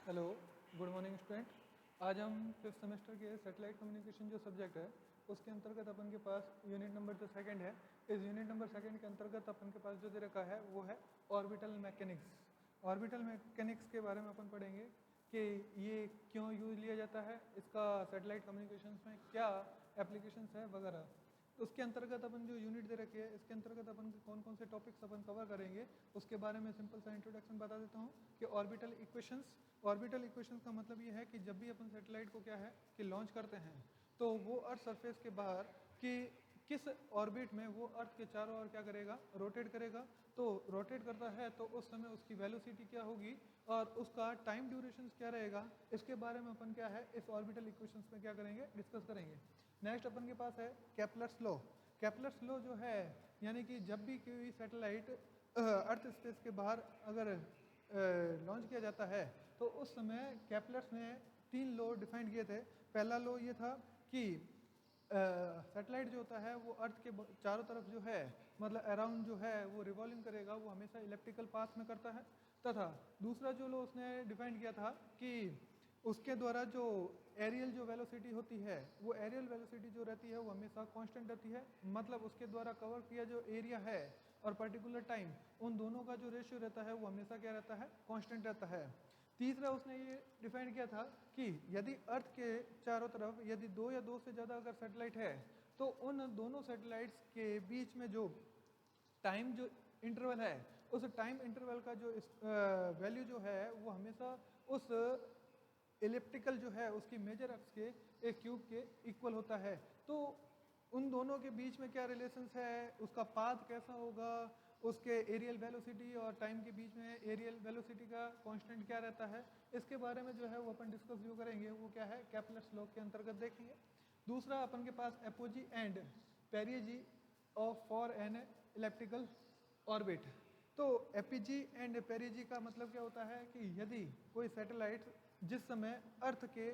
Hello, good morning student. आज हम fifth semester के सैटेलाइट कम्युनिकेशन जो सब्जेक्ट है उसके अंतर्गत अपन के पास यूनिट नंबर जो सेकंड है, इस यूनिट नंबर सेकंड के अंतर्गत अपन के पास जो दे रखा है वो है ऑर्बिटल मैकेनिक्स। ऑर्बिटल मैकेनिक्स के बारे में अपन पढ़ेंगे कि ये क्यों यूज लिया जाता है, इसका सैटेलाइट कम्युनिकेशंस में क्या एप्लीकेशंस है वगैरह। उसके अंतर्गत अपन जो यूनिट दे रखी है इसके अंतर्गत अपन कौन कौन से टॉपिक्स अपन कवर करेंगे उसके बारे में सिंपल सा इंट्रोडक्शन बता देता हूँ कि ऑर्बिटल इक्वेशंस का मतलब ये है कि जब भी अपन सैटेलाइट को क्या है कि लॉन्च करते हैं तो वो अर्थ सरफेस के बाहर कि किस ऑर्बिट में वो अर्थ के चारों ओर क्या करेगा, रोटेट करेगा। तो रोटेट करता है तो उस समय उसकी वेलोसिटी क्या होगी और उसका टाइम ड्यूरेशन क्या रहेगा, इसके बारे में अपन क्या है इस ऑर्बिटल इक्वेशंस में क्या करेंगे, डिस्कस करेंगे। नेक्स्ट अपन के पास है केपलर्स लॉ। केपलर्स लॉ जो है यानी कि जब भी कोई सैटेलाइट अर्थ स्पेस के बाहर अगर लॉन्च किया जाता है तो उस समय केपलर्स ने 3 लॉ डिफाइन किए थे। पहला लॉ ये था कि सैटेलाइट जो होता है वो अर्थ के चारों तरफ जो है मतलब अराउंड जो है वो रिवॉल्विंग करेगा, वो हमेशा इलेप्टिकल पाथ में करता है। तथा दूसरा जो लॉ उसने डिफाइन किया था कि उसके द्वारा जो एरियल जो वेलोसिटी होती है वो एरियल वेलोसिटी जो रहती है वो हमेशा कांस्टेंट रहती है, मतलब उसके द्वारा कवर किया जो एरिया है और पर्टिकुलर टाइम, उन दोनों का जो रेशियो रहता है वो हमेशा क्या रहता है, कांस्टेंट रहता है। तीसरा उसने ये डिफाइन किया था कि यदि अर्थ के चारों तरफ यदि 2 या 2 से ज़्यादा अगर सैटेलाइट है तो उन दोनों सैटेलाइट्स के बीच में जो टाइम जो इंटरवल है उस टाइम इंटरवल का जो वैल्यू जो है वो हमेशा उस इलिप्टिकल जो है उसकी मेजर अक्स के एक क्यूब के इक्वल होता है। तो उन दोनों के बीच में क्या रिलेशंस है, उसका पाथ कैसा होगा, उसके एरियल वेलोसिटी और टाइम के बीच में एरियल वेलोसिटी का कांस्टेंट क्या रहता है, इसके बारे में जो है वो अपन डिस्कस जो करेंगे वो क्या है केपलर्स लॉ के अंतर्गत देखेंगे। दूसरा अपन के पास apogee and perigee of for an elliptical orbit. तो एपीजी एंड पेरिजी का मतलब क्या होता है कि यदि कोई सैटेलाइट जिस समय अर्थ के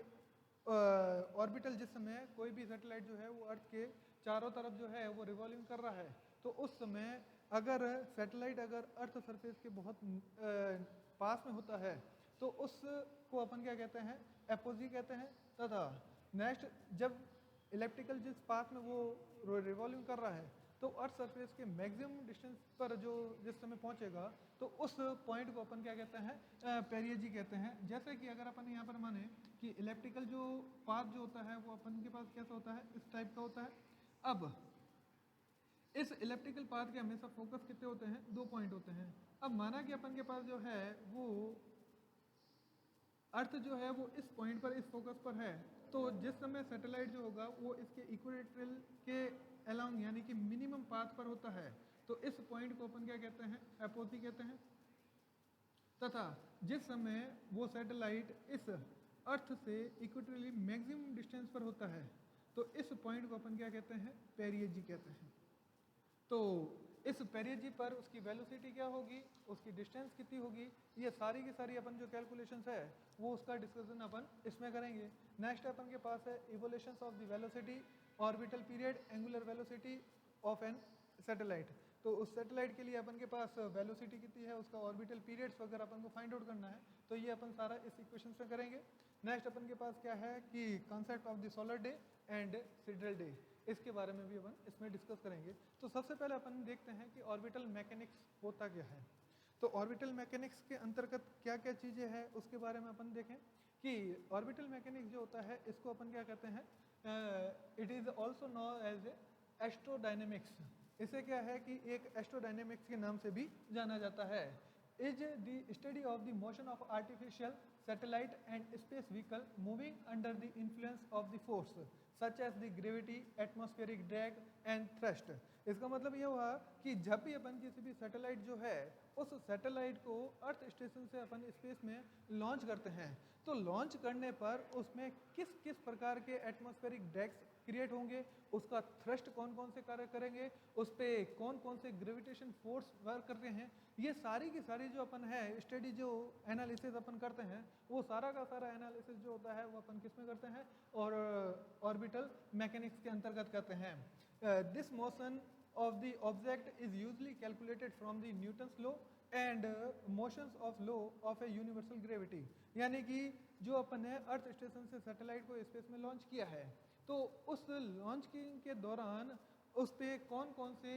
ऑर्बिटल जिस समय कोई भी सैटेलाइट जो है वो अर्थ के चारों तरफ जो है वो रिवॉल्विंग कर रहा है तो उस समय अगर सैटेलाइट अगर अर्थ सरफेस के बहुत पास में होता है तो उसको अपन क्या कहते हैं, एपोजी कहते हैं। तथा नेक्स्ट जब इलेप्टिकल जिस पाथ में वो रिवॉल्विंग कर रहा है तो अर्थ सरफेस के मैक्सिमम डिस्टेंस पर जो जिस समय पहुंचेगा तो उस पॉइंट को अपन क्या कहते हैं, पेरियजी कहते हैं। जैसे कि अगर अपन यहाँ पर माने कि इलेप्टिकल जो पाथ जो होता है वो अपन के पास कैसा होता है, इस टाइप का होता है। अब इस इलेप्टिकल पाथ के हमेशा फोकस कितने होते हैं, 2 पॉइंट होते हैं। अब माना कि अपन के पास जो है वो अर्थ जो है वो इस पॉइंट पर इस फोकस पर है तो जिस समय सैटेलाइट जो होगा वो इसके इक्वेटोरियल के अलोंग यानी कि मिनिमम पाथ पर होता है तो इस पॉइंट को अपन क्या कहते हैं, एपोजी कहते हैं। तथा जिस समय वो सैटेलाइट इस अर्थ से इक्वेटोरियली मैक्सिमम डिस्टेंस पर होता है तो इस पॉइंट को अपन क्या कहते हैं, पेरियजी कहते हैं। तो इस पेरियजी पर उसकी वेलोसिटी क्या होगी, उसकी डिस्टेंस कितनी होगी, ये सारी की सारी अपन जो कैलकुलेशंस है वो उसका डिस्कशन अपन इसमें करेंगे। नेक्स्ट अपन के पास है evolutions of the velocity, orbital period, angular velocity of an satellite. तो उस सैटेलाइट के लिए अपन के पास वेलोसिटी कितनी है, उसका ऑर्बिटल पीरियड्स वगैरह अपन को फाइंड आउट करना है तो ये अपन सारा इस इक्वेशन में करेंगे। नेक्स्ट अपन के पास क्या है कि concept of the solar day and sidereal day, इसके बारे में भी अपन इसमें डिस्कस करेंगे। तो सबसे पहले अपन देखते हैं कि ऑर्बिटल मैकेनिक्स होता क्या है। तो ऑर्बिटल मैकेनिक्स के अंतर्गत क्या क्या चीज़ें हैं उसके बारे में अपन देखें कि ऑर्बिटल मैकेनिक्स जो होता है इसको अपन क्या कहते हैं, it is also known as astrodynamics. इसे क्या है कि एक एस्ट्रोडायनेमिक्स के नाम से भी जाना जाता है। Is the study of the motion of artificial satellite and space vehicle moving under the influence of the force such as the gravity, atmospheric drag and thrust. इसका मतलब ये हुआ कि जब भी अपन किसी भी सैटेलाइट जो है उस सैटेलाइट को अर्थ स्टेशन से अपन स्पेस में लॉन्च करते हैं तो लॉन्च करने पर उसमें किस किस प्रकार के एटमॉस्फेरिक ड्रैग्स क्रिएट होंगे, उसका थ्रस्ट कौन कौन से कार्य करेंगे, उस पर कौन कौन से ग्रेविटेशन फोर्स वर्क करते हैं, ये सारी की सारी जो अपन है स्टडी जो एनालिसिस अपन करते हैं वो सारा का सारा एनालिसिस जो होता है वो अपन किस में करते हैं और ऑर्बिटल मैकेनिक्स के अंतर्गत करते हैं। This motion of the object is usually calculated from the Newton's law and motions of law of a universal gravity, यानी कि जो अपन ने अर्थ स्टेशन से सैटेलाइट को स्पेस में लॉन्च किया है, तो उस लॉन्चिंग के दौरान उस पे कौन कौन से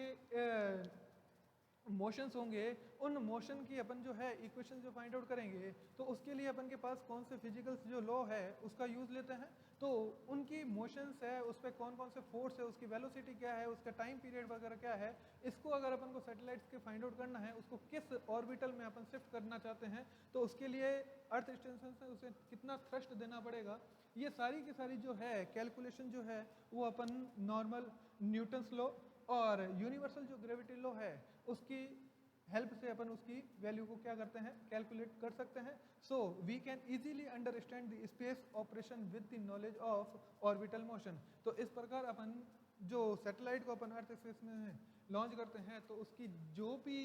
मोशंस होंगे, उन मोशन की अपन जो है इक्वेशन जो फाइंड आउट करेंगे, तो उसके लिए अपन के पास कौन से फिजिकल्स जो लॉ है उसका यूज़ लेते हैं। तो उनकी मोशंस है, उस पर कौन कौन से फोर्स है, उसकी वेलोसिटी क्या है, उसका टाइम पीरियड वगैरह क्या है, इसको अगर अपन को सैटेलाइट्स के फाइंड आउट करना है, उसको किस ऑर्बिटल में अपन शिफ्ट करना चाहते हैं, तो उसके लिए अर्थ स्टेशन से उसे कितना थ्रस्ट देना पड़ेगा, ये सारी की सारी जो है कैलकुलेशन जो है वो अपन नॉर्मल न्यूटन्स लॉ और यूनिवर्सल जो ग्रेविटी लॉ है उसकी हेल्प से अपन उसकी वैल्यू को क्या करते हैं, कैलकुलेट कर सकते हैं। So we can easily understand the space operation with the knowledge of orbital motion. तो इस प्रकार अपन जो सैटेलाइट को अपन अर्थ स्पेस में लॉन्च करते हैं, तो उसकी जो भी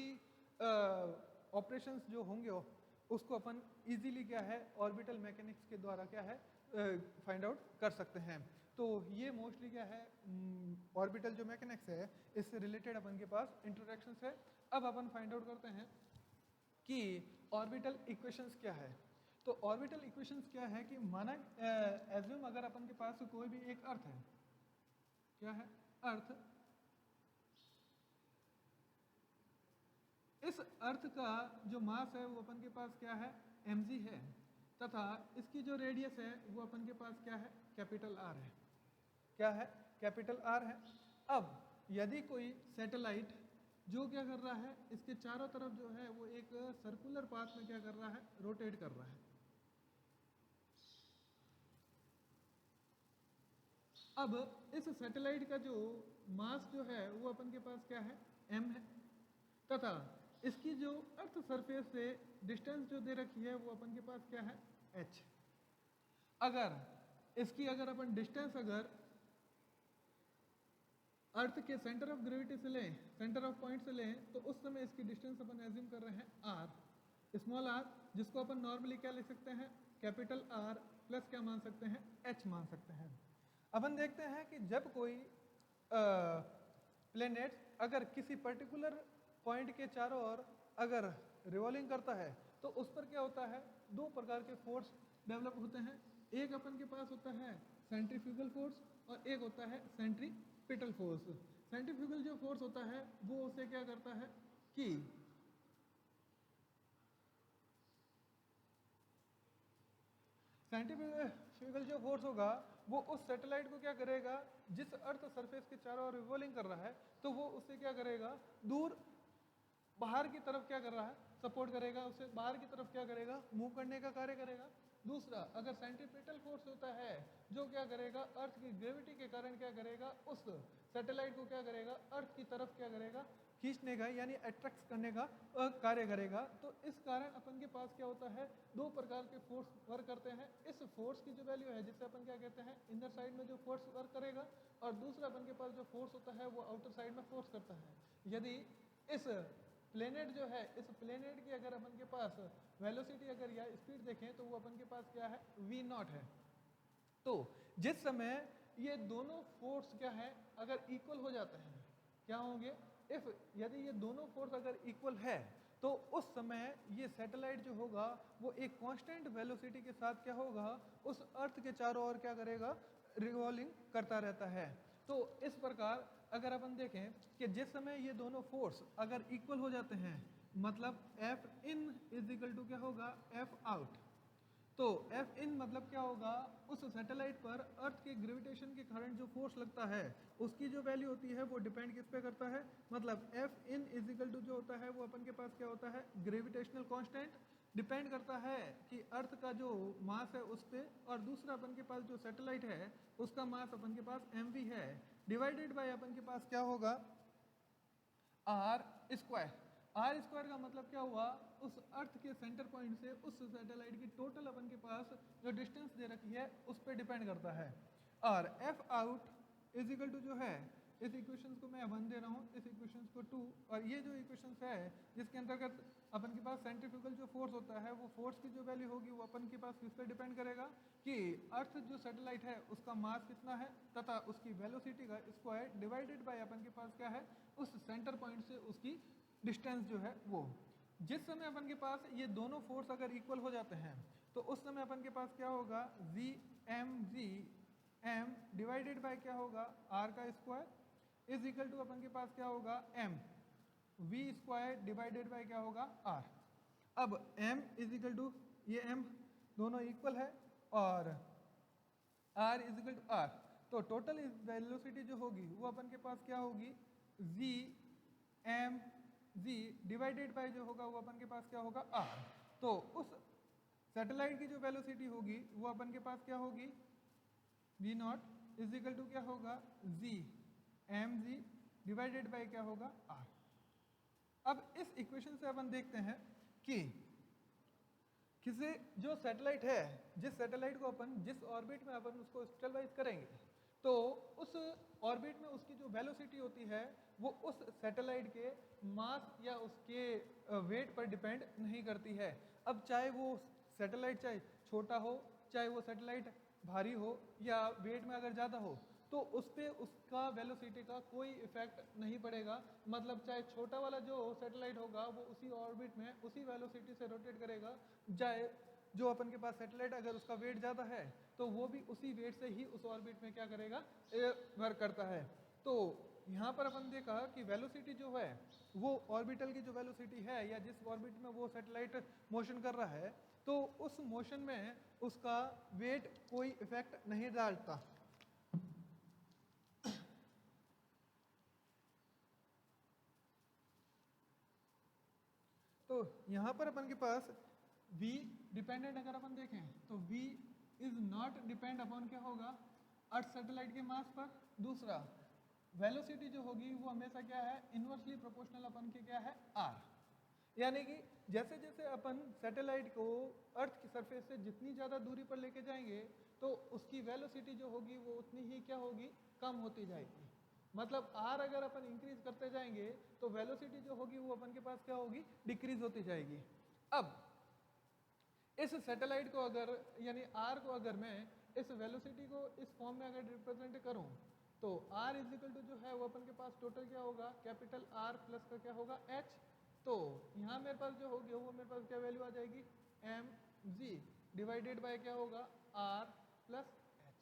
ऑपरेशंस जो होंगे उसको अपन इजीली क्या है ऑर्बिटल मैकेनिक्स के द्वारा क्या है फाइंड आउट कर सकते हैं। तो ये मोस्टली क्या है ऑर्बिटल जो मैकेनिक्स है इससे रिलेटेड अपन के पास इंट्रोडक्शंस है। अब अपन फाइंड आउट करते हैं कि ऑर्बिटल इक्वेशंस क्या है। तो ऑर्बिटल इक्वेशंस क्या है कि माना एज्यूम अगर अपन के पास कोई भी एक अर्थ है, क्या है अर्थ, इस अर्थ का जो मास है वो अपन के पास क्या है mg है, तथा इसकी जो रेडियस है वो अपन के पास क्या है कैपिटल R है, क्या है कैपिटल R है। अब यदि कोई सैटेलाइट जो क्या कर रहा है, इसके चारों तरफ जो है वो एक सर्कुलर पाथ में क्या कर रहा है, रोटेट कर रहा है। अब इस सैटेलाइट का जो मास जो है वो अपन के पास क्या है m है, तथा इसकी जो अर्थ सरफेस से डिस्टेंस जो दे रखी है वो अपन के पास क्या है h। अगर इसकी अगर अपन डिस्टेंस अगर अर्थ के सेंटर ऑफ ग्रेविटी से लें, सेंटर ऑफ पॉइंट से लें, तो उस समय इसकी डिस्टेंस अपन एज्यूम कर रहे हैं r, स्मॉल r, जिसको अपन नॉर्मली क्या लिख सकते हैं कैपिटल R प्लस क्या मान सकते हैं h मान सकते हैं। अपन देखते हैं कि जब कोई प्लेनेट अगर किसी पर्टिकुलर पॉइंट के चारों ओर अगर रिवॉल्विंग करता है, तो उस पर क्या होता है, दो प्रकार के फोर्स डेवलप होते हैं। एक अपन के पास होता है सेंट्रीफ्यूगल फोर्स और एक होता है सेंट्रीपिटल फोर्स। सेंट्रीफ्यूगल जो फोर्स होता है वो उसे क्या करता है कि सेंट्रीफ्यूगल जो फोर्स होगा वो उस सैटेलाइट को क्या करेगा, जिस अर्थ सरफेस के चारों ओर रिवॉल्विंग कर रहा है, तो वो उसे क्या करेगा, दूर बाहर की तरफ क्या कर रहा है, सपोर्ट करेगा, उसे बाहर की तरफ क्या करेगा, मूव करने का कार्य करेगा। दूसरा, अगर सेंट्रीपिटल फोर्स होता है जो क्या करेगा, अर्थ की ग्रेविटी के कारण क्या करेगा, उस सैटेलाइट को क्या करेगा, अर्थ की तरफ क्या करेगा, खींचने का यानी अट्रैक्ट करने का कार्य करेगा। तो इस कारण अपन के पास क्या होता है, दो प्रकार के फोर्स वर्क करते हैं। इस फोर्स की जो वैल्यू है, जिससे अपन क्या कहते हैं इनर साइड में जो फोर्स वर्क करेगा, और दूसरा अपन के पास जो फोर्स होता है वो आउटर साइड में फोर्स करता है। यदि इस प्लेनेट जो है, इस प्लेनेट की अगर अपन के पास वेलोसिटी अगर या स्पीड देखें तो वो अपन के पास क्या है v0 है। तो जिस समय ये दोनों फोर्स क्या है अगर इक्वल हो जाते हैं, क्या होंगे, इफ यदि ये दोनों फोर्स अगर इक्वल है तो उस समय ये सैटेलाइट जो होगा वो एक कांस्टेंट वेलोसिटी के साथ क्या होगा, उस अर्थ के चारों ओर क्या करेगा, रिवॉल्विंग करता रहता है। तो इस प्रकार अगर अपन देखें कि जिस समय ये दोनों फोर्स अगर इक्वल हो जाते हैं, मतलब F in is equal to क्या होगा F out। तो F in मतलब क्या होगा, उस सैटेलाइट पर अर्थ के ग्रेविटेशन के कारण जो फोर्स लगता है उसकी जो वैल्यू होती है वो डिपेंड किस पे करता है, मतलब F in is equal to जो होता है वो अपन के पास क्या होता है ग्रेविटेशनल कांस्टेंट, डिपेंड करता है कि अर्थ का जो मास है उस पर, और दूसरा अपन के पास जो सैटेलाइट है उसका मास अपन के पास mv है, डिवाइडेड बाय अपन के पास क्या होगा r स्क्वायर। आर स्क्वायर का मतलब क्या हुआ, उस अर्थ के सेंटर पॉइंट से उस सैटेलाइट की टोटल अपन के पास जो डिस्टेंस दे रखी है उस पर डिपेंड करता है। और F out is equal to जो है, इस इक्वेशंस को मैं 1 दे रहा हूँ, इस इक्वेशंस को 2, और ये जो इक्वेशंस है जिसके अंतर्गत अपन के पास सेंट्रीफ्यूगल जो फोर्स होता है वो फोर्स की जो वैल्यू होगी वो अपन के पास किस पे डिपेंड करेगा कि अर्थ जो सैटेलाइट है उसका मास कितना है तथा उसकी वेलोसिटी का स्क्वायर डिवाइडेड बाय अपन के पास क्या है उस सेंटर पॉइंट से उसकी डिस्टेंस जो है वो। जिस समय अपन के पास ये दोनों फोर्स अगर इक्वल हो जाते हैं तो उस समय अपन के पास क्या होगा, जी एम डिवाइडेड बाय क्या होगा, आर का स्क्वायर इज इक्वल टू अपन के पास क्या होगा, M V square divided by क्या होगा, आर। अब m इज इक्वल टू, ये m दोनों इक्वल है और r is equal to r, तो टोटल वेलोसिटी जो होगी वो अपन के पास क्या होगी, v m v divided by जो होगा वो अपन के पास क्या होगा, r। तो उस सैटेलाइट की जो वेलोसिटी होगी वो अपन के पास क्या होगी, v nought is equal to क्या होगा, v mg डिवाइडेड बाय क्या होगा, r। अब इस इक्वेशन से अपन देखते हैं कि किसी जो सैटेलाइट है, जिस सैटेलाइट को अपन जिस ऑर्बिट में अपन उसको स्टेबलाइज करेंगे तो उस ऑर्बिट में उसकी जो वेलोसिटी होती है वो उस सैटेलाइट के मास या उसके वेट पर डिपेंड नहीं करती है। अब चाहे वो सैटेलाइट चाहे छोटा हो, चाहे वो सैटेलाइट भारी हो या वेट में अगर ज़्यादा हो, तो उस पर उसका वेलोसिटी का कोई इफेक्ट नहीं पड़ेगा। मतलब चाहे छोटा वाला जो सैटेलाइट होगा वो उसी ऑर्बिट में उसी वेलोसिटी से रोटेट करेगा, चाहे जो अपन के पास सैटेलाइट अगर उसका वेट ज़्यादा है तो वो भी उसी वेट से ही उस ऑर्बिट में क्या करेगा, वर्क करता है। तो यहाँ पर अपन देखा कि वेलोसिटी जो है वो ऑर्बिटल की जो वेलोसिटी है या जिस ऑर्बिट में वो सैटेलाइट मोशन कर रहा है तो उस मोशन में उसका वेट कोई इफेक्ट नहीं डालता। तो यहाँ पर अपन के पास v डिपेंडेंट अगर अपन देखें तो v is not depend upon क्या होगा, अर्थ सैटेलाइट के मास पर। दूसरा वेलोसिटी जो होगी वो हमेशा क्या है, इनवर्सली प्रोपोर्शनल अपन के क्या है, r। यानी कि जैसे जैसे अपन सैटेलाइट को अर्थ की सरफेस से जितनी ज़्यादा दूरी पर लेके जाएंगे तो उसकी वेलोसिटी जो होगी वो उतनी ही क्या होगी, कम होती जाएगी। मतलब r अगर अपन इंक्रीज करते जाएंगे तो वेलोसिटी जो होगी वो अपन के पास क्या होगी, डिक्रीज होती जाएगी। अब इस सैटेलाइट को अगर यानी r को अगर मैं इस वेलोसिटी को इस फॉर्म में अगर रिप्रेजेंट करूं तो r इज इक्वल टू जो है वो अपन के पास टोटल क्या होगा, कैपिटल R प्लस का क्या होगा, h। तो यहाँ मेरे पास जो होगी वो मेरे पास क्या वैल्यू आ जाएगी, mg डिवाइडेड बाय क्या होगा, r प्लस h।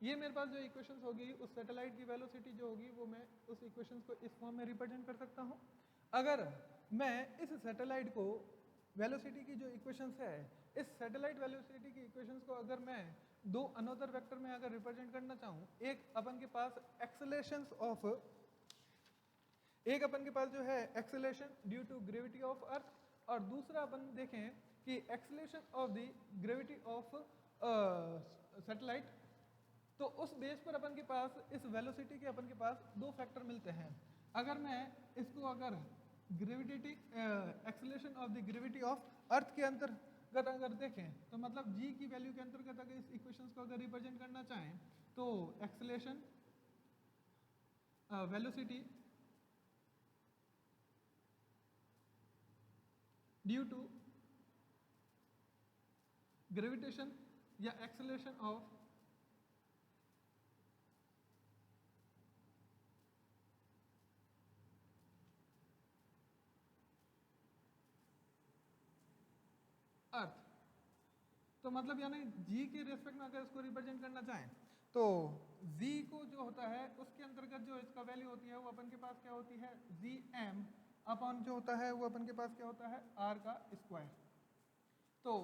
ये मेरे पास जो इक्वेशंस होगी उस सैटेलाइट की वेलोसिटी जो होगी वो मैं उस इक्वेशंस को इस फॉर्म में रिप्रेजेंट कर सकता हूँ। अगर मैं इस सैटेलाइट को वेलोसिटी की जो इक्वेशंस है, इस सैटेलाइट वेलोसिटी की इक्वेशंस को अगर मैं दो अनदर वेक्टर में अगर रिप्रेजेंट करना चाहूँ, एक अपन के पास एक्सेलरेशंस ऑफ, एक अपन के पास जो है acceleration due to gravity of earth, और दूसरा अपन देखें कि acceleration of the gravity of satellite. तो उस बेस पर अपन के पास इस वेलोसिटी के अपन के पास दो फैक्टर मिलते हैं। अगर मैं इसको अगर gravity acceleration of the gravity of अर्थ के अंतर्गत अगर देखें तो मतलब g की वैल्यू के अंतर्गत अगर इस इक्वेशंस को अगर रिप्रेजेंट करना चाहें तो acceleration velocity due to gravitation या एक्सेलरेशन ऑफ अर्थ। तो मतलब यानी g के रेस्पेक्ट में अगर इसको रिप्रेजेंट करना चाहें तो z को जो होता है उसके अंतर्गत जो इसका वैल्यू होती है वो अपन के पास क्या होती है, जी एम अपॉन जो होता है वो अपन के पास क्या होता है, r का स्क्वायर। तो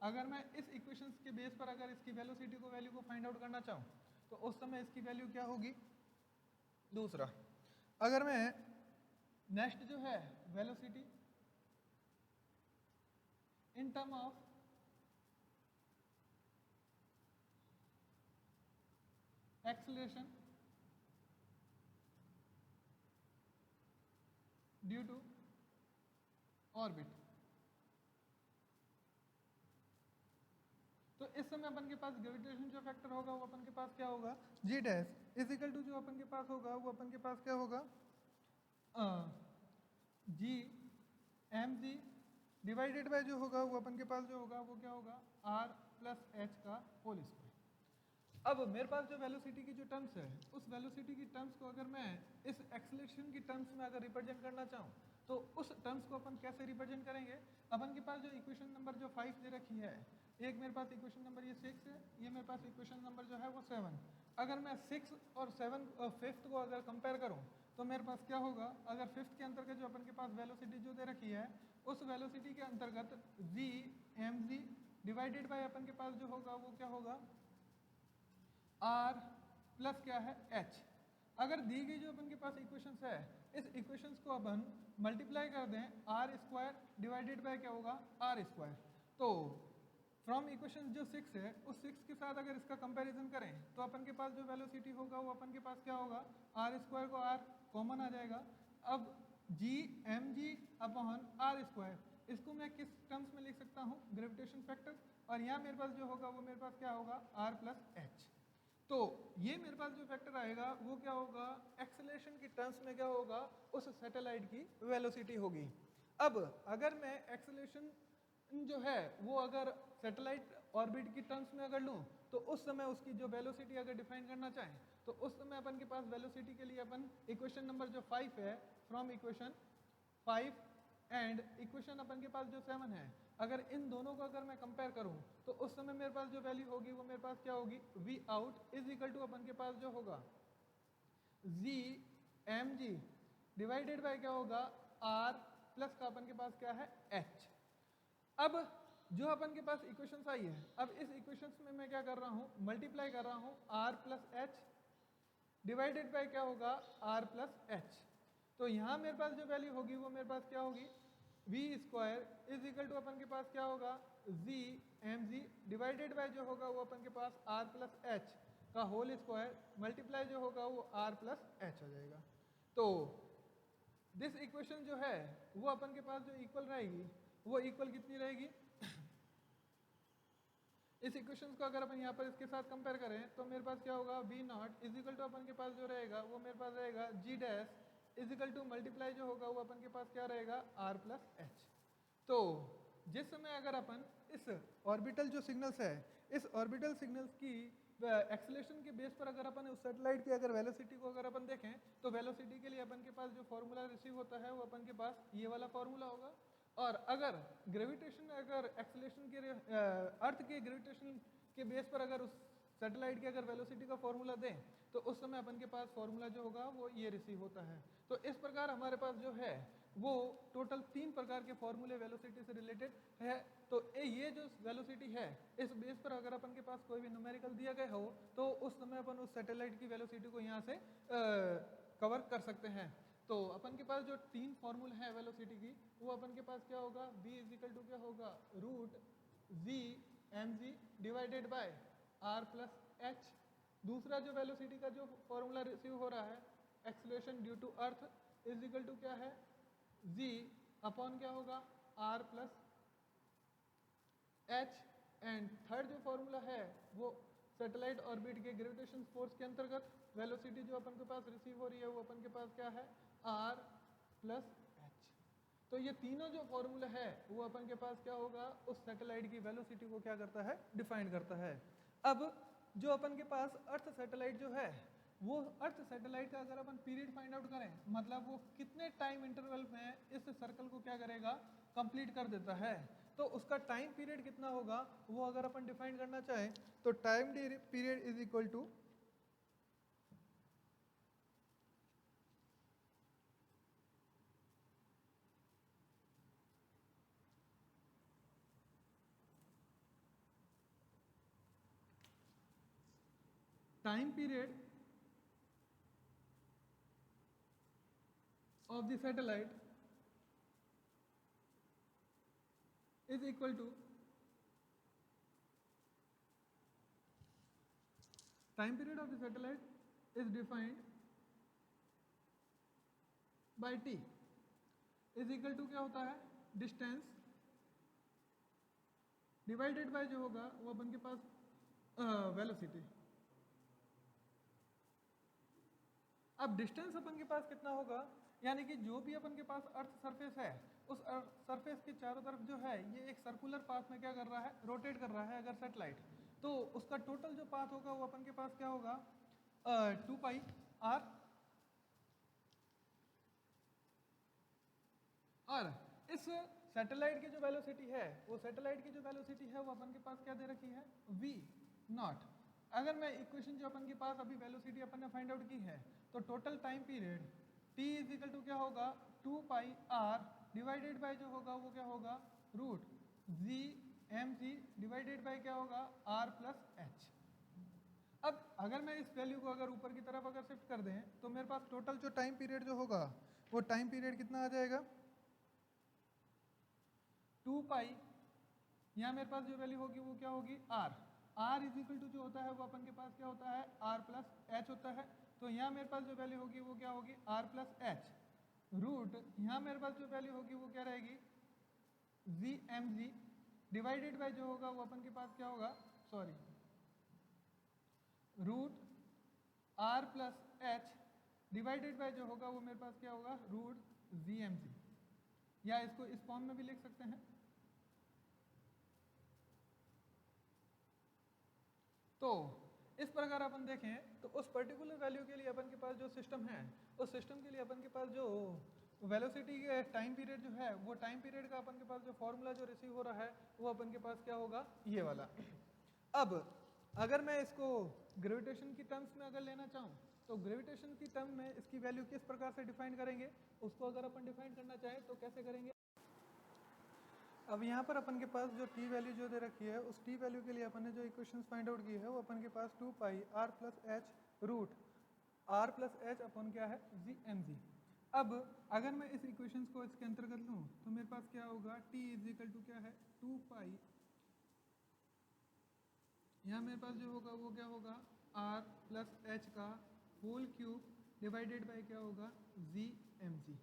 अगर मैं इस इक्वेशंस के बेस पर अगर इसकी वेलोसिटी को वैल्यू को फाइंड आउट करना चाहूँ तो उस समय इसकी वैल्यू क्या होगी। दूसरा अगर मैं नेक्स्ट जो है velocity in term of acceleration due to orbit, तो इस समय अपन के पास ग्रेविटेशन जो फैक्टर होगा वो अपन के पास क्या होगा, जी डैश इज इक्वल टू जो अपन के पास होगा वो अपन के पास क्या होगा, G M G divided by जो होगा वो अपन के पास जो होगा वो क्या होगा, आर प्लस एच का होल स्क्वायर। अब मेरे पास जो वेलोसिटी की जो टर्म्स है, उस वेलोसिटी की टर्म्स को अगर मैं इस एक्सेलरेशन की टर्म्स में अगर रिप्रेजेंट करना चाहूँ तो उस टर्म्स को अपन कैसे रिप्रेजेंट करेंगे? अपन के पास जो इक्वेशन नंबर जो 5 दे रखी है, एक मेरे पास इक्वेशन नंबर ये 6 है, ये मेरे पास इक्वेशन नंबर जो है वो 7। अगर मैं 6 और 7 फिफ्थ को अगर कंपेयर करूँ तो मेरे पास क्या होगा? अगर फिफ्थ के अंतर्गत जो अपन के पास वेलोसिटी जो दे रखी है, उस वेलोसिटी के अंतर्गत v mg डिवाइडेड बाय अपन के पास जो होगा वो क्या होगा? r प्लस क्या है? h। अगर दी गई जो अपन के पास इक्वेशंस है, इस इक्वेशंस को अपन मल्टीप्लाई कर दें आर स्क्वायर डिवाइडेड बाय क्या होगा? R square. तो फ्रॉम इक्वेशन जो 6 है, उस 6 के साथ अगर इसका कंपैरिजन करें तो अपन के पास जो वेलोसिटी होगा वो अपन के पास क्या होगा? आर स्क्वायर को आर कॉमन आ जाएगा। अब G M G upon R square, इसको मैं किस टर्म्स में लिख सकता हूँ? Gravitation factor. और यहाँ मेरे पास जो होगा वो मेरे पास क्या होगा? R plus H. तो ये मेरे पास जो फैक्टर आएगा वो क्या होगा? एक्सेलरेशन की टर्म्स में क्या होगा? उस सैटेलाइट की वेलोसिटी होगी। अब अगर मैं एक्सेलरेशन जो है वो अगर सैटेलाइट ऑर्बिट की टर्म्स में अगर लूँ तो उस समय उसकी जो वेलोसिटी अगर डिफाइन करना चाहें तो उस समय अपन के पास वेलोसिटी के लिए अपन इक्वेशन नंबर जो 5 है, फ्रॉम इक्वेशन 5 एंड इक्वेशन अपन के पास जो 7 है, अगर इन दोनों को अगर मैं कंपेयर करूं तो उस समय मेरे पास जो वैल्यू होगी वो मेरे पास क्या होगी? V out is equal to अपन के पास जो होगा G M G divided by क्या होगा? आर प्लस का अपन के पास क्या है? एच। अब जो अपन के पास इक्वेशंस आई है, अब इस इक्वेशंस में मैं क्या कर रहा हूँ? मल्टीप्लाई कर रहा हूँ R plus H divided by क्या होगा? R plus H. तो यहाँ मेरे पास जो वैल्यू होगी वो मेरे पास क्या होगी? V square is equal to अपन के पास क्या होगा? G M G divided by जो होगा वो अपन के पास आर प्लस एच का होल स्क्वायर मल्टीप्लाई जो होगा वो आर प्लस एच हो जाएगा। तो दिस इक्वेशन जो है वो अपन के पास जो इक्वल रहेगी वो इक्वल कितनी रहेगी? इस इक्वेशंस को अगर अपन यहाँ पर इसके साथ कंपेयर करें तो मेरे पास क्या होगा? V naught is equal to अपन के पास जो रहेगा वो मेरे पास रहेगा G dash is equal to multiply जो होगा वो अपन के पास क्या रहेगा? R plus H. तो जिस समय अगर अपन इस ऑर्बिटल जो सिग्नल्स है, इस ऑर्बिटल सिग्नल्स की एक्सेलरेशन के बेस पर अगर अपन उस सैटेलाइट की अगर वेलोसिटी को अगर अपन देखें तो वेलोसिटी के लिए अपन के पास जो फॉर्मूला रिसीव होता है वो अपन के पास ये वाला फॉर्मूला होगा। और अगर ग्रेविटेशन अगर एक्सेलरेशन के अर्थ के ग्रेविटेशन के बेस पर अगर उस सैटेलाइट की अगर वेलोसिटी का फॉर्मूला दें तो उस समय अपन के पास फॉर्मूला जो होगा वो ये रिसीव होता है। तो इस प्रकार हमारे पास जो है वो टोटल 3 प्रकार के फॉर्मूले वेलोसिटी से रिलेटेड है। तो ये जो वेलोसिटी है, इस बेस पर अगर अपन के पास कोई भी न्यूमेरिकल दिया गया हो तो उस समय अपन उस सैटेलाइट की वेलोसिटी को यहाँ से कवर कर सकते हैं। तो अपन के पास जो 3 फॉर्मूले हैं वेलोसिटी की, वो अपन के पास क्या होगा? v इज इक्वल टू क्या होगा? Root G M G divided by R plus H. दूसरा जो वेलोसिटी का जो फॉर्मूला रिसीव हो रहा है, acceleration due to earth is equal to क्या है? जी अपॉन क्या होगा? R plus H. And third जो फॉर्मूला है वो सैटेलाइट ऑर्बिट के ग्रेविटेशन फोर्स के अंतर्गत वेलोसिटी जो अपन के पास रिसीव हो रही है वो अपन के पास क्या है? R plus H. तो ये तीनों जो फॉर्मूला है वो अपन के पास क्या होगा? उस सैटेलाइट की वेलोसिटी को क्या करता है? डिफाइन करता है। अब जो अपन के पास अर्थ सैटेलाइट जो है, वो अर्थ सैटेलाइट का अगर अपन पीरियड फाइंड आउट करें, मतलब वो कितने टाइम इंटरवल में इस सर्कल को क्या करेगा? कंप्लीट कर देता है, तो उसका टाइम पीरियड कितना होगा वो अगर अपन डिफाइन करना चाहें तो time period is equal to time period of the satellite is equal to time period of the satellite is defined by t is equal to क्या होता है? डिस्टेंस डिवाइडेड बाय जो होगा वो अपन के पास वेलोसिटी। अब डिस्टेंस अपन के पास कितना होगा, यानी कि जो भी अपन के पास अर्थ सरफेस है, उस अर्थ सरफेस के चारों तरफ जो है ये एक सर्कुलर पाथ में क्या कर रहा है? रोटेट कर रहा है अगर सैटेलाइट। तो उसका टोटल जो पाथ होगा वो अपन के पास क्या होगा 2 पाई आर, और इस सैटेलाइट की जो वेलोसिटी है वो सैटेलाइट की जो वेलोसिटी है वो अपन के पास क्या दे रखी है v नॉट। अगर मैं इक्वेशन जो अपन के पास अभी वेलोसिटी अपन ने फाइंड आउट की है तो total time period t is equal to क्या होगा 2 पाई आर डिवाइडेड बाय जो होगा वो क्या होगा root G M G divided by क्या होगा आर प्लस एच। अब अगर मैं इस वैल्यू को अगर ऊपर की तरफ अगर शिफ्ट कर दें तो मेरे पास टोटल जो टाइम पीरियड जो होगा वो टाइम पीरियड कितना आ जाएगा 2 पाई, यहाँ मेरे पास जो वैल्यू होगी वो क्या होगी R, R is equal to जो होता है वो अपन के पास क्या होता है आर प्लस एच होता है। तो यहाँ मेरे पास जो वैल्यू होगी वो क्या होगी आर प्लस एच रूट, यहाँ मेरे पास जो वैल्यू होगी वो क्या रहेगी G M G divided by जो होगा वो अपन के पास क्या होगा sorry root R plus H divided by जो होगा वो मेरे पास क्या होगा रूट जी एम जी, या इसको इस फॉर्म में भी लिख सकते हैं। तो इस प्रकार अपन देखें तो उस पर्टिकुलर वैल्यू के लिए अपन के पास जो सिस्टम है उस सिस्टम के लिए अपन के पास जो वेलोसिटी के टाइम पीरियड जो है वो टाइम पीरियड का अपन के पास जो फॉर्मूला जो रिसीव हो रहा है वो अपन के पास क्या होगा ये वाला। अब अगर मैं इसको ग्रेविटेशन की टर्म्स में अगर लेना चाहूँ तो ग्रेविटेशन की टर्म में इसकी वैल्यू किस प्रकार से डिफाइन करेंगे, उसको अगर अपन डिफाइन करना चाहें तो कैसे करेंगे। अब यहाँ पर अपन के पास जो t वैल्यू जो दे रखी है उस t वैल्यू के लिए अपन ने जो इक्वेशंस फाइंड आउट की है वो अपन के पास 2 pi R plus H root R plus H अपन क्या है जी एम जी। अब अगर मैं इस इक्वेशंस को इसके अंतर्गत लूँ तो मेरे पास क्या होगा t इज इक्वल टू क्या है 2 पाई, यहाँ मेरे पास जो होगा वो क्या होगा r प्लस एच का होल क्यूब डिवाइडेड बाय क्या होगा जी एम जी।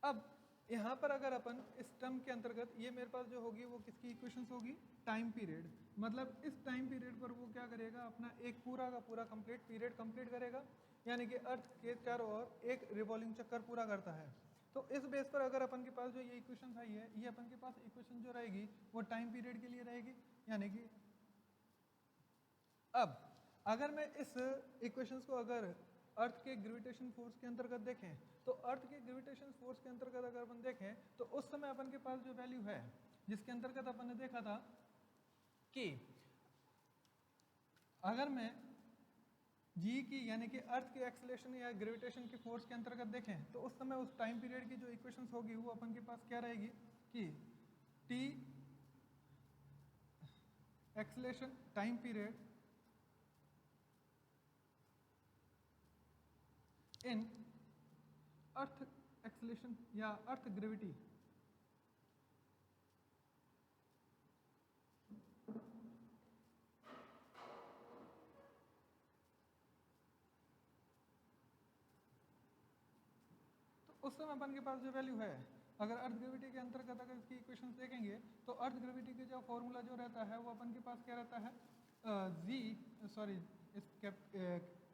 अब यहाँ पर अगर अपन इस टर्म के अंतर्गत ये मेरे पास जो होगी वो किसकी इक्वेशंस होगी टाइम पीरियड, मतलब इस टाइम पीरियड पर वो क्या करेगा अपना एक पूरा का पूरा कंप्लीट पीरियड कंप्लीट करेगा, यानी कि अर्थ के चारों ओर एक रिवॉल्विंग चक्कर पूरा करता है। तो इस बेस पर अगर अपन के पास जो ये इक्वेशन आई है ये अपन के पास इक्वेशन जो रहेगी वो टाइम पीरियड के लिए रहेगी। यानी कि अब अगर मैं इस इक्वेशंस को अगर अर्थ के ग्रेविटेशन फोर्स के अंतर्गत देखें तो अर्थ के ग्रेविटेशन फोर्स के अंतर्गत अगर अपन देखें तो उस समय अपन के पास जो वैल्यू है जिसके अंतर्गत अपन ने देखा था कि अगर मैं जी की यानी कि अर्थ के एक्सेलरेशन या ग्रेविटेशन की फोर्स के अंतर्गत देखें तो उस समय उस टाइम पीरियड की जो इक्वेशंस होगी वो अपन के पास क्या रहेगी कि T acceleration time period in earth acceleration या अर्थ ग्रेविटी तो उस समय अपन के पास जो वैल्यू है अगर अर्थ ग्रेविटी के अंतर्गत अगर इसकी इक्वेशंस देखेंगे तो अर्थ ग्रेविटी के जो फॉर्मूला जो रहता है वो अपन के पास क्या रहता है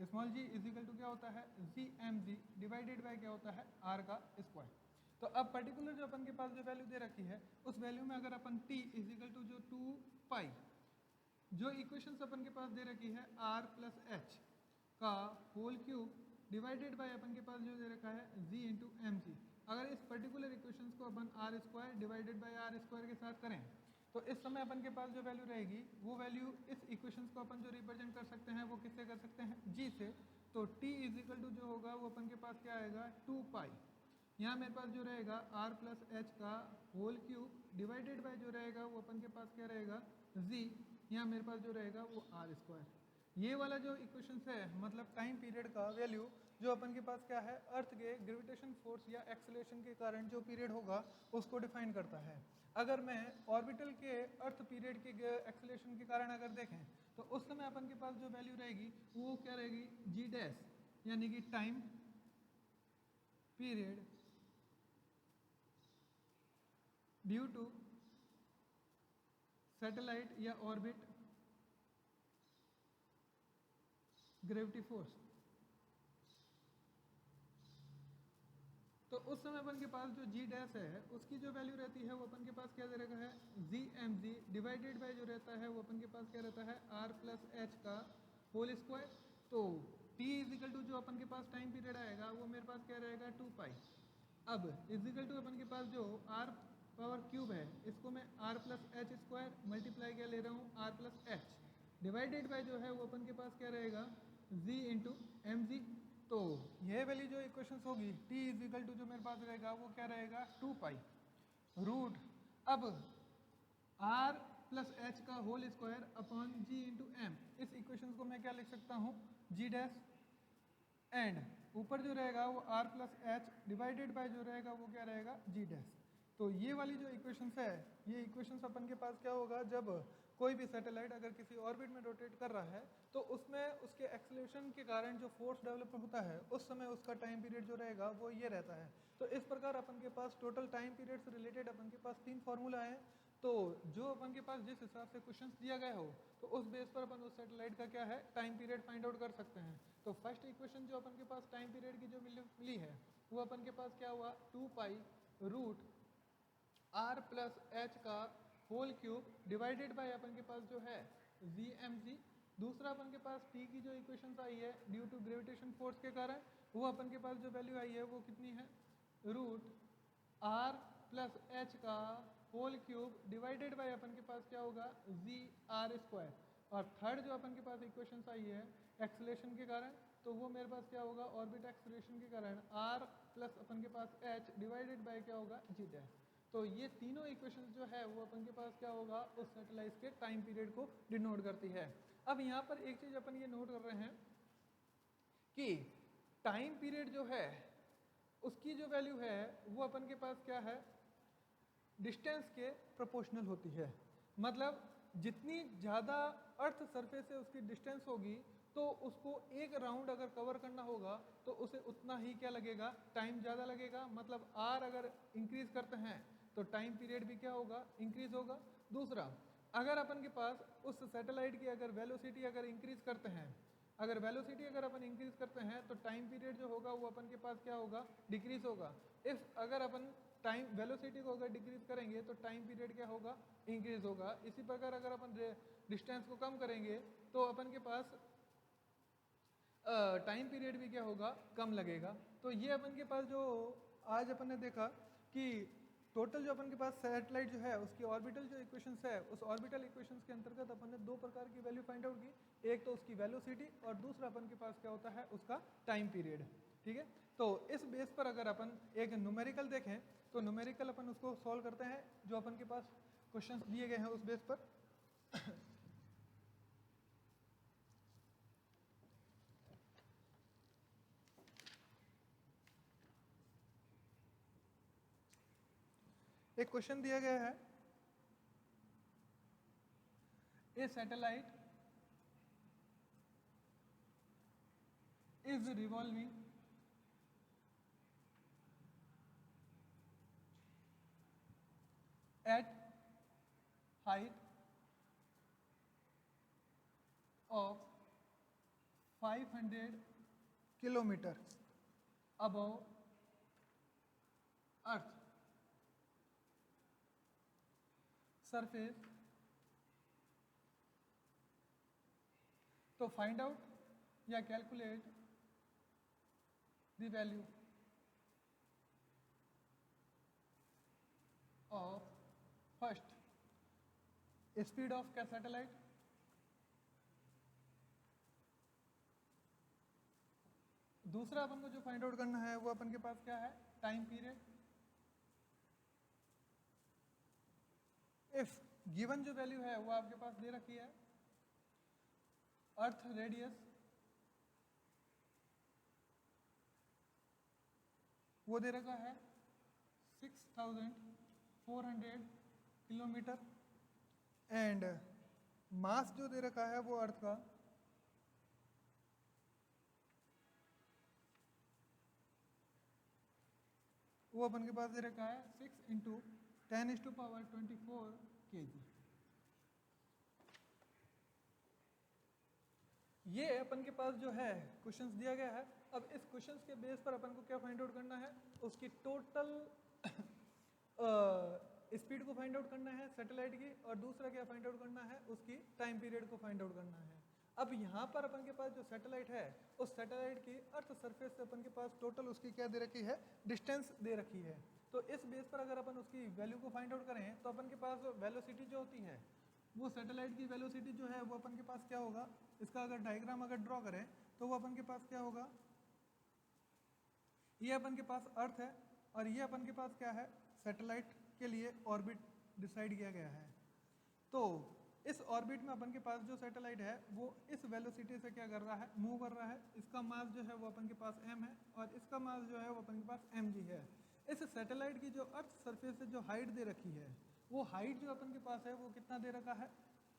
small G is equal to क्या होता है G M G divided by क्या होता है आर का स्क्वायर। तो अब पर्टिकुलर जो अपन के पास जो वैल्यू दे रखी है उस वैल्यू में अगर अपन t इज इक्वल टू जो 2 पाई जो इक्वेशंस अपन के पास दे रखी है आर प्लस एच का होल क्यूब डिवाइडेड बाय अपन के पास जो दे रखा है g इंटू एम जी, अगर इस पर्टिकुलर इक्वेशंस को अपन R square divided by R square के साथ करें तो इस समय अपन के पास जो वैल्यू रहेगी वो वैल्यू इस इक्वेशंस को अपन जो रिप्रेजेंट कर सकते हैं वो किससे कर सकते हैं g से। तो t इज इक्वल टू जो होगा वो अपन के पास क्या आएगा 2 पाई, यहाँ मेरे पास जो रहेगा r प्लस एच का होल क्यूब डिवाइडेड बाय जो रहेगा वो अपन के पास क्या रहेगा g, यहाँ मेरे पास जो रहेगा वो आर स्क्वायर। ये वाला जो इक्वेशन है मतलब टाइम पीरियड का वैल्यू जो अपन के पास क्या है अर्थ के ग्रेविटेशन फोर्स या एक्सेलरेशन के कारण जो पीरियड होगा उसको डिफाइन करता है। अगर मैं ऑर्बिटल के अर्थ पीरियड के एक्सेलरेशन के कारण अगर देखें तो उस समय अपन के पास जो वैल्यू रहेगी वो क्या रहेगी जी डैश, यानी कि time period due to satellite या ऑर्बिट ग्रेविटी फोर्स। तो तो उस समय अपन के पास जो जी डैश है उसकी जो वैल्यू रहती है वो अपन के पास क्या दे रखा है, G M G divided by जो रहता है वो अपन के पास क्या रहता है, आर प्लस एच का होल स्क्वायर। तो टी इजिकल टू जो अपन के पास टाइम पीरियड आएगा वो मेरे पास क्या रहेगा 2 पाई। अब इजिकल टू अपन के पास जो आर पावर क्यूब है इसको मैं R plus H square multiply क्या ले रहा हूँ, R plus H divided by जो है वो अपन के पास क्या रहेगा, जी इंटू एम जी। तो यह वैल्यू जो इक्वेशन होगी t इजिकल टू जो मेरे पास रहेगा वो क्या रहेगा 2 पाई रूट, अब r प्लस एच का होल स्क्वायर अपॉन जी इंटू एम। इस इक्वेशन को मैं क्या लिख सकता हूँ, जी डैश एंड ऊपर जो रहेगा वो r plus H divided by जो रहेगा वो क्या रहेगा जी डैश। तो ये वाली जो इक्वेशंस है ये इक्वेशंस अपन के पास क्या होगा, जब कोई भी सैटेलाइट अगर किसी ऑर्बिट में रोटेट कर रहा है तो उसमें उसके एक्सेलरेशन के कारण जो फोर्स डेवलप होता है उस समय उसका टाइम पीरियड जो रहेगा वो ये रहता है। तो इस प्रकार अपन के पास टोटल टाइम पीरियड से रिलेटेड अपन के पास 3 फॉर्मूला है। तो जो अपन के पास जिस हिसाब से क्वेश्चन दिया गया हो तो उस बेस पर अपन उस सैटेलाइट का क्या है टाइम पीरियड फाइंड आउट कर सकते हैं। तो फर्स्ट इक्वेशन जो अपन के पास टाइम पीरियड की जो मिली है वो अपन के पास क्या हुआ 2 pi root R plus H का होल क्यूब डिवाइडेड बाय अपन के पास जो है जी एम जी। दूसरा अपन के पास टी की जो इक्वेशन आई है ड्यू टू ग्रेविटेशन फोर्स के कारण वो अपन के पास जो वैल्यू आई है वो कितनी है, रूट आर प्लस एच का होल क्यूब डिवाइडेड बाय अपन के पास क्या होगा जी आर स्क्वायर। और थर्ड जो अपन के पास इक्वेशन आई है एक्सेलरेशन के कारण तो वो मेरे पास क्या होगा ऑर्बिट एक्सेलरेशन के कारण आर प्लस अपन के पास एच डिवाइडेड बाय क्या होगा जी डैश। तो ये तीनों इक्वेशंस जो है वो अपन के पास क्या होगा उस सैटेलाइट के टाइम पीरियड को डिनोट करती है। अब यहाँ पर एक चीज अपन ये नोट कर रहे हैं कि टाइम पीरियड जो है उसकी जो वैल्यू है वो अपन के पास क्या है डिस्टेंस के प्रोपोर्शनल होती है। मतलब जितनी ज़्यादा अर्थ सरफेस से उसकी डिस्टेंस होगी तो उसको एक राउंड अगर कवर करना होगा तो उसे उतना ही क्या लगेगा टाइम ज़्यादा लगेगा। मतलब आर अगर इंक्रीज करते हैं तो टाइम पीरियड भी क्या होगा इंक्रीज होगा। दूसरा अगर अपन के पास उस सैटेलाइट की अगर वेलोसिटी अगर इंक्रीज करते हैं, अगर वेलोसिटी अगर अपन इंक्रीज करते हैं तो टाइम पीरियड जो होगा वो अपन के पास क्या होगा डिक्रीज होगा। इफ अगर अपन टाइम वेलोसिटी को अगर डिक्रीज करेंगे तो टाइम पीरियड क्या होगा इंक्रीज होगा। इसी प्रकार अगर अपन डिस्टेंस को कम करेंगे तो अपन के पास टाइम पीरियड भी क्या होगा कम लगेगा। तो ये अपन के पास जो आज अपन ने देखा कि टोटल जो अपन के पास सैटेलाइट जो है उसकी ऑर्बिटल जो इक्वेशंस है उस ऑर्बिटल इक्वेशंस के अंतर्गत अपन ने 2 प्रकार की वैल्यू फाइंड आउट की, एक तो उसकी वेलोसिटी और दूसरा अपन के पास क्या होता है उसका टाइम पीरियड। ठीक है, तो इस बेस पर अगर अपन एक न्यूमेरिकल देखें तो न्यूमेरिकल अपन उसको सॉल्व करते हैं जो अपन के पास क्वेश्चंस दिए गए हैं उस बेस पर। एक क्वेश्चन दिया गया है, a satellite is revolving at height of 500 kilometer above earth surface। तो फाइंड आउट या calculate the value of first speed of क्या सैटेलाइट, दूसरा अपन को जो फाइंड आउट करना है वो अपन के पास क्या है टाइम पीरियड। इफ गिवन जो वैल्यू है वो आपके पास दे रखी है अर्थ रेडियस वो दे रखा है 6400 किलोमीटर एंड मास जो दे रखा है वो अर्थ का वो अपन के पास दे रखा है 6 × 10⁻24 kg। ये अपन के पास जो है क्वेश्चंस दिया गया है। अब इस क्वेश्चंस के बेस पर अपन को क्या फाइंड आउट करना है, उसकी टोटल स्पीड को फाइंड आउट करना है सैटेलाइट की, और दूसरा क्या फाइंड आउट करना है, उसकी टाइम पीरियड को फाइंड आउट करना है। अब यहाँ पर अपन के पास जो सैटेलाइट है, उस सैटेलाइट की अर्थ सरफेस से अपन के पास टोटल उसकी क्या दे रखी है, डिस्टेंस दे रखी है। तो इस बेस पर अगर अपन उसकी वैल्यू को फाइंड आउट करें तो अपन के पास वेलोसिटी जो होती है, वो सैटेलाइट की वेलोसिटी जो है वो अपन के पास क्या होगा, इसका अगर डायग्राम अगर ड्रॉ करें तो वो अपन के पास क्या होगा, ये अपन के पास अर्थ है और ये अपन के पास क्या है, सैटेलाइट के लिए ऑर्बिट डिसाइड किया गया है। तो इस ऑर्बिट में अपन के पास जो सैटेलाइट है वो इस वेलोसिटी से क्या कर रहा है, मूव कर रहा है। इसका मास जो है वो अपन के पास m है और इसका मास जो है वो अपन के पास mg है। इस सैटेलाइट की जो अर्थ सरफेस से जो हाइट दे रखी है, वो हाइट जो अपन के पास है वो कितना दे रखा है,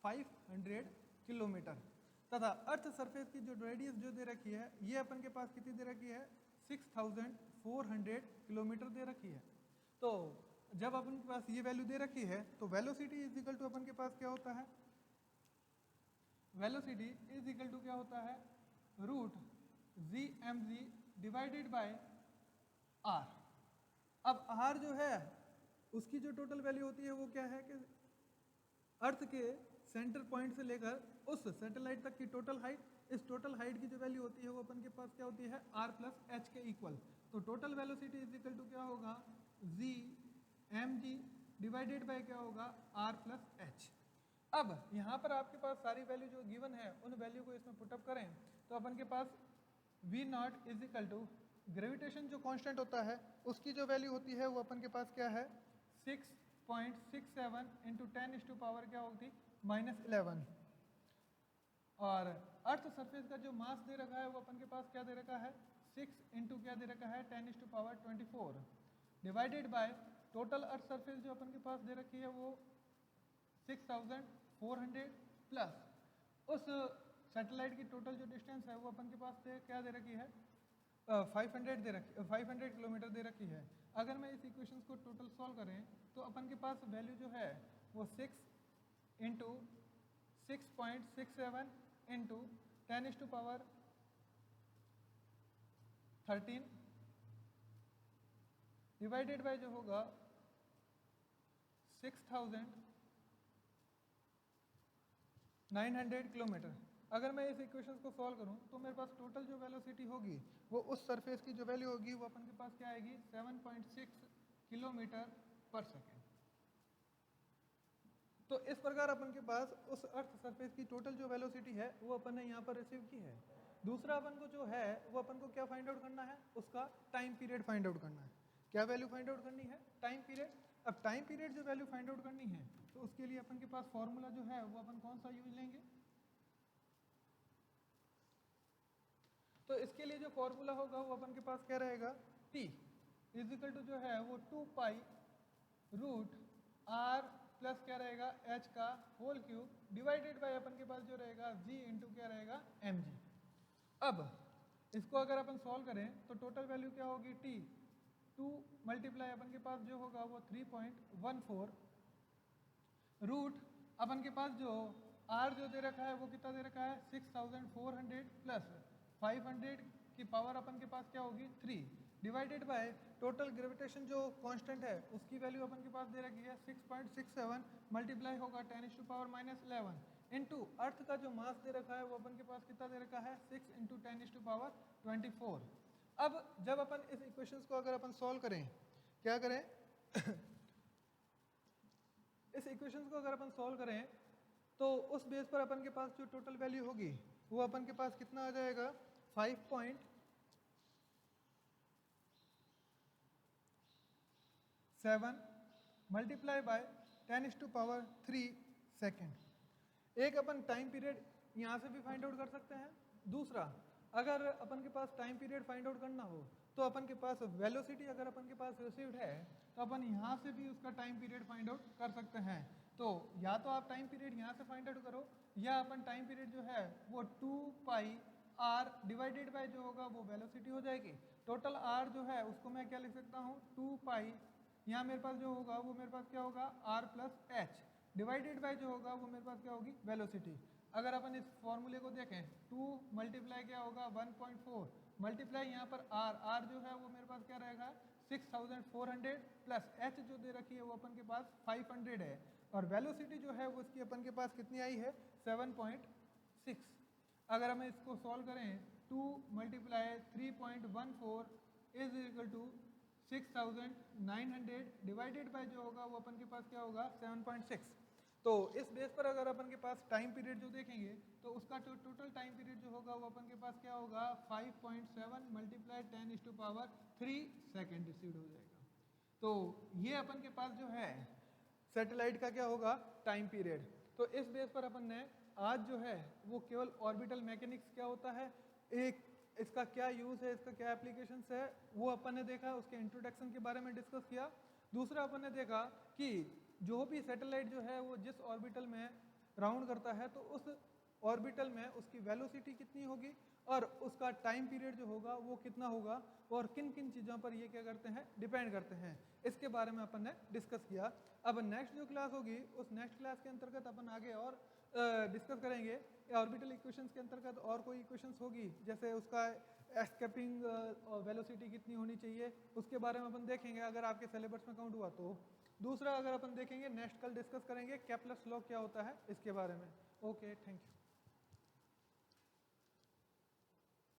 500 किलोमीटर, तथा अर्थ सरफेस की जो रेडियस जो दे रखी है, ये अपन के पास कितनी दे रखी है, 6400 किलोमीटर दे रखी है। तो जब अपन के पास ये वैल्यू दे रखी है तो वेलोसिटी इज इक्वल टू अपन के पास क्या होता है, वेलोसिटी इज इक्वल टू क्या होता है, root gmg divided by r। अब r जो है उसकी जो टोटल वैल्यू होती है वो क्या है कि अर्थ के सेंटर पॉइंट से लेकर उस सैटेलाइट तक की टोटल हाइट, इस टोटल हाइट की जो वैल्यू होती है वो अपन के पास क्या होती है, r प्लस h के इक्वल। तो total velocity is equal to क्या होगा, g mg डिवाइडेड बाय क्या होगा, r प्लस h। अब यहाँ पर आपके पास सारी वैल्यू जो गिवन है उन वैल्यू को इसमें पुटअप करें तो अपन के पास v nought is equal to gravitation जो कांस्टेंट होता है उसकी जो वैल्यू होती है वो अपन के पास क्या है, 6.67 इंटू 10 पावर क्या होती, -11। और अर्थ सरफेस का जो मास दे रखा है वो अपन के पास क्या दे रखा है, 6 इंटू क्या दे रखा है, 10 power 24 divided by total earth surface जो अपन के पास दे रखी है वो 6400 प्लस उस सैटेलाइट की टोटल जो डिस्टेंस है वो अपन के पास से क्या दे रखी है, 500 दे रखी, 500 किलोमीटर दे रखी है। अगर मैं इस इक्वेशंस को टोटल सॉल्व करें तो अपन के पास वैल्यू जो है वो 6 into 6.67 into 10 power 13 divided by जो होगा 6900 किलोमीटर। अगर मैं इस इक्वेशन को सॉल्व करूं तो मेरे पास टोटल जो वेलोसिटी होगी वो उस सरफेस की जो वैल्यू होगी वो अपन के पास क्या आएगी, 7.6 किलोमीटर पर सेकेंड। तो इस प्रकार अपन के पास उस अर्थ सरफेस की टोटल जो वेलोसिटी है वो अपन ने यहाँ पर रिसीव की है। दूसरा अपन को जो है वो अपन को क्या फाइंड आउट करना है, उसका टाइम पीरियड फाइंड आउट करना है। क्या वैल्यू फाइंड आउट करनी है, टाइम पीरियड। अब टाइम पीरियड जो वैल्यू फाइंड आउट करनी है तो उसके लिए अपन के पास फॉर्मूला जो है वो अपन कौन सा यूज लेंगे, तो इसके लिए जो फॉर्मूला होगा वो अपन के पास क्या रहेगा, t इज इक्वल टू जो है वो 2 पाई रूट r प्लस क्या रहेगा h का होल क्यूब डिवाइडेड बाय अपन के पास जो रहेगा g इंटू क्या रहेगा mg। अब इसको अगर अपन सॉल्व करें तो टोटल वैल्यू क्या होगी, t 2 मल्टीप्लाई अपन के पास जो होगा वो 3.14 रूट अपन के पास जो r जो दे रखा है वो कितना दे रखा है, 6400 प्लस 500 की पावर अपन के पास क्या होगी 3 डिवाइडेड बाय टोटल ग्रेविटेशन जो कांस्टेंट है उसकी वैल्यू अपन के पास दे रखी है 6.67 मल्टीप्लाई होगा 10 पावर -11 इनटू अर्थ का जो मास दे रखा है वो अपन के पास कितना दे रखा है, 6 इंटू 10 पावर 24। अब जब अपन इस इक्वेशंस को अगर अपन सॉल्व करें, क्या करें इस इक्वेशंस को अगर अपन सॉल्व करें तो उस बेस पर अपन के पास जो टोटल वैल्यू होगी वो अपन के पास कितना आ जाएगा, 5.7 मल्टीप्लाई बाय 10 पावर 3 सेकेंड। एक अपन टाइम पीरियड यहाँ से भी फाइंड आउट कर सकते हैं। दूसरा, अगर अपन के पास टाइम पीरियड फाइंड आउट करना हो तो अपन के पास वेलोसिटी अगर अपन के पास रिसीव्ड है तो अपन यहाँ से भी उसका टाइम पीरियड फाइंड आउट कर सकते हैं। तो या तो आप टाइम पीरियड यहाँ से फाइंड आउट करो या अपन टाइम पीरियड जो है वो 2 पाई r डिवाइडेड बाय जो होगा वो वेलोसिटी हो जाएगी। टोटल r जो है उसको मैं क्या लिख सकता हूँ, 2 पाई, यहाँ मेरे पास जो होगा वो मेरे पास क्या होगा r plus h divided by जो होगा वो मेरे पास क्या होगी वेलोसिटी। अगर अपन इस फॉर्मूले को देखें 2 मल्टीप्लाई क्या होगा 1.4 मल्टीप्लाई यहाँ पर आर जो है वो मेरे पास क्या रहेगा 6400 प्लस एच जो दे रखी है वो अपन के पास 500 है, और वेलोसिटी जो है वो उसकी अपन के पास कितनी आई है 7.6। अगर हम इसको सॉल्व करें 2 × 3.14 is equal to 6900 divided by जो होगा वो अपन के पास क्या होगा 7.6। तो इस बेस पर अगर अपन के पास टाइम पीरियड जो देखेंगे तो उसका टोटल टाइम पीरियड जो होगा वो अपन के पास क्या होगा 5.7 × 10⁻³ सेकेंड रिसीव हो जाएगा। तो ये अपन के पास जो है सैटेलाइट का क्या होगा टाइम पीरियड। तो इस बेस पर अपन ने आज जो है वो केवल ऑर्बिटल मैकेनिक्स क्या होता है, एक इसका क्या यूज़ है, इसका क्या एप्लीकेशंस है वो अपन ने देखा, उसके इंट्रोडक्शन के बारे में डिस्कस किया। दूसरा अपन ने देखा कि जो भी सैटेलाइट जो है वो जिस ऑर्बिटल में राउंड करता है तो उस ऑर्बिटल में उसकी वेलोसिटी कितनी होगी और उसका टाइम पीरियड जो होगा वो कितना होगा और किन किन चीज़ों पर ये क्या करते हैं डिपेंड करते हैं, इसके बारे में अपन ने डिस्कस किया। अब नेक्स्ट जो क्लास होगी उस नेक्स्ट क्लास के अंतर्गत अपन आगे और डिस्कस करेंगे ऑर्बिटल इक्वेशंस के अंतर्गत और कोई इक्वेशंस होगी जैसे उसका एस्केपिंग वेलोसिटी कितनी होनी चाहिए उसके बारे में अपन देखेंगे अगर आपके सिलेबस में काउंट हुआ तो। दूसरा अगर अपन देखेंगे नेक्स्ट कल डिस्कस करेंगे केप्लर्स लॉ क्या होता है इसके बारे में। Okay, thank you.